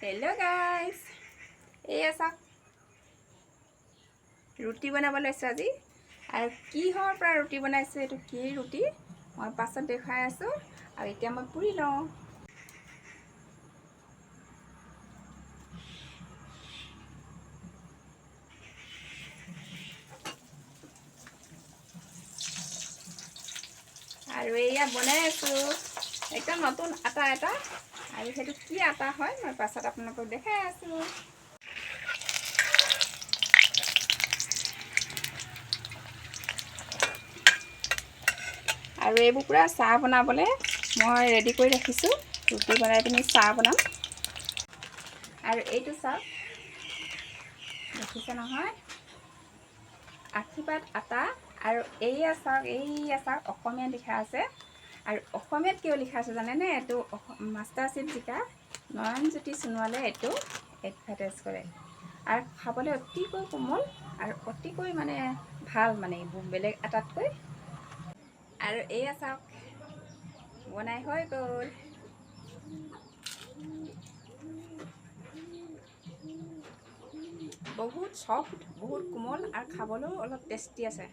Hello' guys, এয়া চাওক ৰুটি বনাব লৈছোঁ আজি। আৰু কিহৰ পৰা ৰুটি বনাইছোঁ, এইটো কি ৰুটি মই পাছত দেখুৱাই আছোঁ। আৰু এতিয়া মই পুৰি লওঁ। আৰু এয়া বনাই আছোঁ একদম নতুন আটা এটা। আৰু সেইটো কি আটা হয় মই পাছত আপোনালোকক দেখাই আছোঁ। আৰু এইবোৰ পূৰা চাহ বনাবলৈ মই ৰেডি কৰি ৰাখিছোঁ। ৰুটি বনাই পিনি চাহ বনাম। আৰু এইটো চাওক, দেখিছে নহয়, আশীৰ্বাদ আটা। আৰু এইয়া চাওক অসমীয়া লিখা আছে। আৰু অসমীয়াত কিয় লিখা আছে জানেনে? এইটো মাষ্টাৰ চেফ জিকা নয়নজ্যোতি সোণোৱালে এইটো এডভাৰটাইজ কৰে। আৰু খাবলৈ অতিকৈ কোমল আৰু অতিকৈ ভাল, এইবোৰ বেলেগ আটাতকৈ। আৰু এয়া চাওক বনাই হৈ গ'ল। বহুত চফ্ট, বহুত কোমল আৰু খাবলৈও অলপ টেষ্টি আছে।